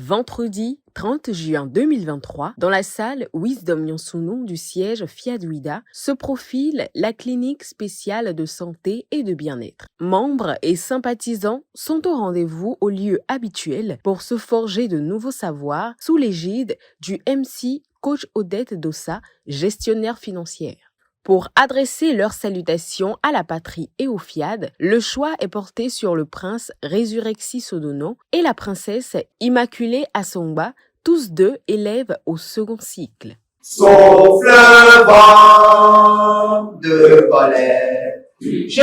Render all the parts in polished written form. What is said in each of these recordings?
vendredi 30 juin 2023, dans la salle Wisdom Nyonsunou du siège Fiat Ouida, se profile la clinique spéciale de santé et de bien-être. Membres et sympathisants sont au rendez-vous au lieu habituel pour se forger de nouveaux savoirs sous l'égide du MC Coach Odette Dossa, gestionnaire financière. Pour adresser leurs salutations à la patrie et au FIAD, le choix est porté sur le prince Résurrexi Sodono et la princesse Immaculée Assongba, tous deux élèves au second cycle. Sauf le vent de colère. Je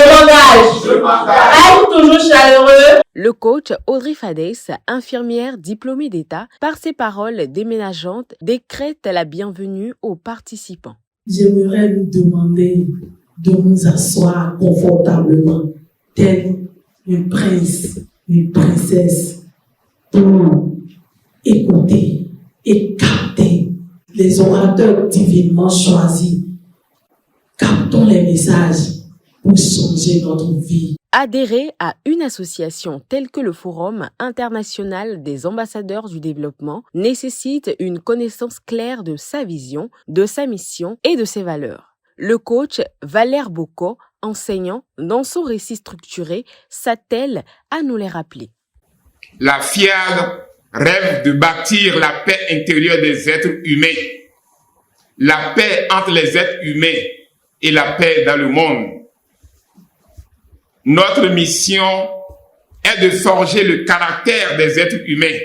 m'engage. Toujours chaleureux. Le coach Audrey Fades, infirmière diplômée d'État, par ses paroles déménageantes, décrète la bienvenue aux participants. J'aimerais nous demander de nous asseoir confortablement, tel un prince, une princesse, pour écouter et capter les orateurs divinement choisis. Captons les messages pour changer notre vie. Adhérer à une association telle que le Forum international des ambassadeurs du développement nécessite une connaissance claire de sa vision, de sa mission et de ses valeurs. Le coach Valère Bocco, enseignant, dans son récit structuré, s'attelle à nous les rappeler. La FIAD rêve de bâtir la paix intérieure des êtres humains, la paix entre les êtres humains et la paix dans le monde. Notre mission est de forger le caractère des êtres humains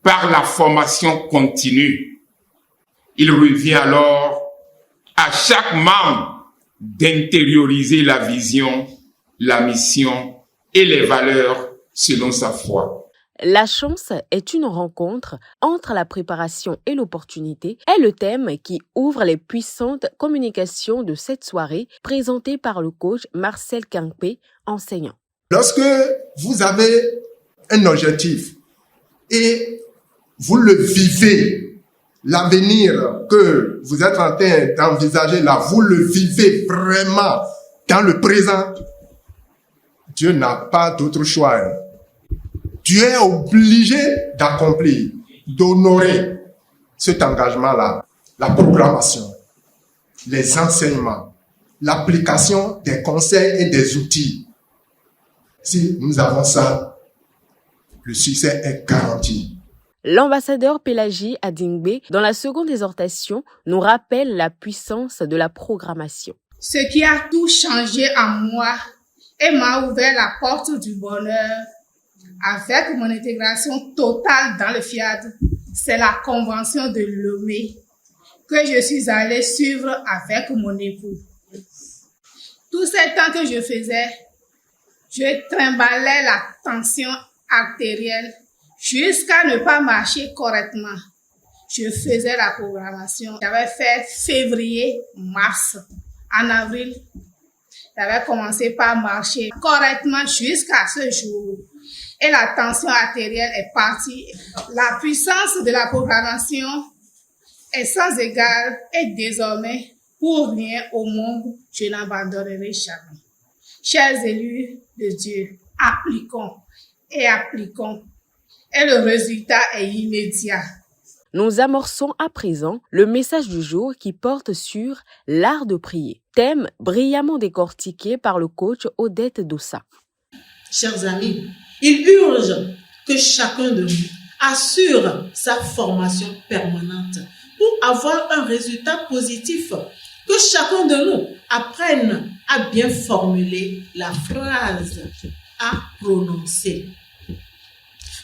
par la formation continue. Il revient alors à chaque membre d'intérioriser la vision, la mission et les valeurs selon sa foi. La chance est une rencontre entre la préparation et l'opportunité est le thème qui ouvre les puissantes communications de cette soirée présentée par le coach Marcel Quinqué, enseignant. Lorsque vous avez un objectif et vous le vivez, l'avenir que vous êtes en train d'envisager là, vous le vivez vraiment dans le présent, Dieu n'a pas d'autre choix. Tu es obligé d'accomplir, d'honorer cet engagement-là, la programmation, les enseignements, l'application des conseils et des outils. Si nous avons ça, le succès est garanti. L'ambassadeur Pélagie Adingbe, dans la seconde exhortation, nous rappelle la puissance de la programmation. Ce qui a tout changé en moi et m'a ouvert la porte du bonheur avec mon intégration totale dans le FIAD, c'est la convention de Lomé que je suis allée suivre avec mon époux. Tout ce temps que je faisais, je trimballais la tension artérielle jusqu'à ne pas marcher correctement. Je faisais la programmation. J'avais fait février, mars. En avril, j'avais commencé par marcher correctement jusqu'à ce jour. Et la tension artérielle est partie. La puissance de la programmation est sans égale et désormais, pour rien au monde, je n'abandonnerai jamais. Chers élus de Dieu, appliquons et appliquons. Et le résultat est immédiat. Nous amorçons à présent le message du jour qui porte sur l'art de prier. Thème brillamment décortiqué par le coach Odette Dossa. Chers amis, il urge que chacun de nous assure sa formation permanente pour avoir un résultat positif. Que chacun de nous apprenne à bien formuler la phrase à prononcer.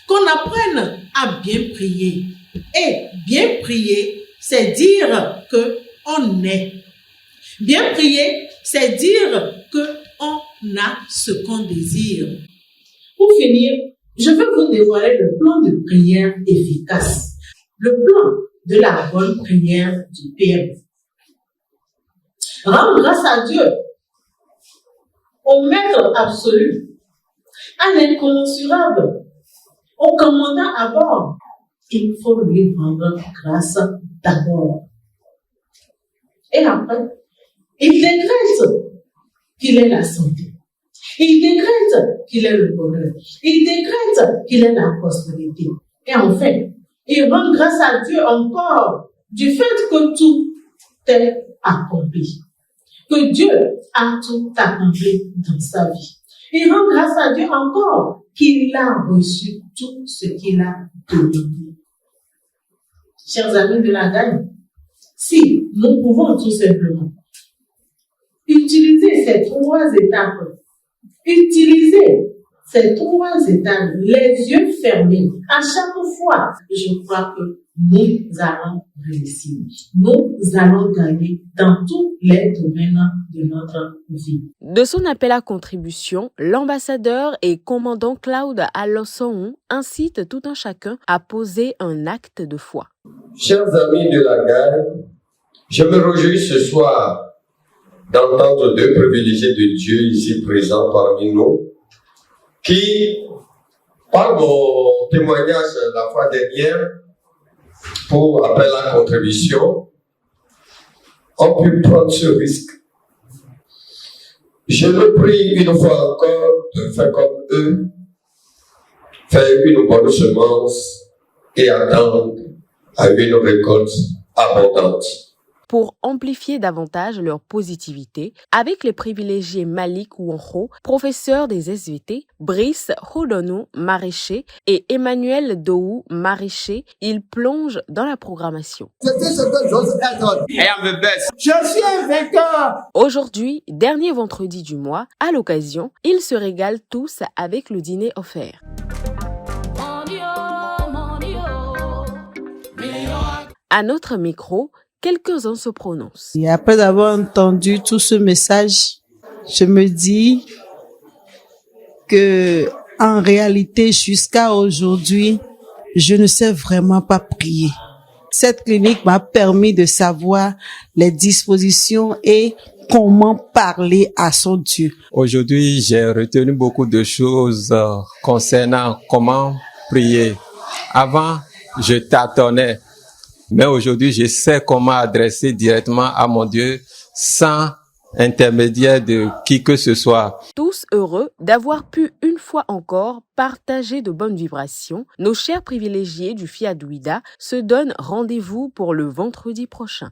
Qu'on apprenne à bien prier. Et bien prier, c'est dire que on est. Bien prier, c'est dire que on a ce qu'on désire. Pour finir, je vais vous dévoiler le plan de prière efficace. Le plan de la bonne prière du PM. Rendre grâce à Dieu, au Maître absolu, à l'incommensurable, au commandant à bord. Il faut lui rendre grâce d'abord. Et après, il décrète qu'il est la santé. Il décrète qu'il est le bonheur. Il décrète qu'il est la prospérité. Et enfin, et rendre grâce à Dieu encore du fait que tout est accompli. Que Dieu a tout accompli dans sa vie. Et rendre grâce à Dieu encore qu'il a reçu tout ce qu'il a donné. Chers amis de la gagne, si nous pouvons tout simplement utiliser ces trois étapes, les yeux fermés, à chaque fois, je crois que nous allons réussir. Nous allons gagner dans tous les domaines de notre vie. De son appel à contribution, l'ambassadeur et commandant Claude Alosson incite tout un chacun à poser un acte de foi. Chers amis de la gare, je me réjouis ce soir d'entendre deux privilégiés de Dieu ici présents parmi nous, qui, par mon témoignage la fois dernière, pour appel à contribution, ont pu prendre ce risque. Je le prie une fois encore de faire comme eux, faire une bonne semence et attendre à une récolte abondante. Pour amplifier davantage leur positivité, avec les privilégiés Malik Wonho, professeur des SVT, Brice Hodonou, maraîcher, et Emmanuel Dou, maraîcher, ils plongent dans la programmation. Je suis un vainqueur. Aujourd'hui, dernier vendredi du mois, à l'occasion, ils se régalent tous avec le dîner offert. À notre micro, quelques-uns se prononcent. Et après avoir entendu tout ce message, je me dis que, en réalité, jusqu'à aujourd'hui, je ne sais vraiment pas prier. Cette clinique m'a permis de savoir les dispositions et comment parler à son Dieu. Aujourd'hui, j'ai retenu beaucoup de choses concernant comment prier. Avant, je tâtonnais. Mais aujourd'hui, je sais comment adresser directement à mon Dieu sans intermédiaire de qui que ce soit. Tous heureux d'avoir pu une fois encore partager de bonnes vibrations, nos chers privilégiés du Fiat Ouida se donnent rendez-vous pour le vendredi prochain.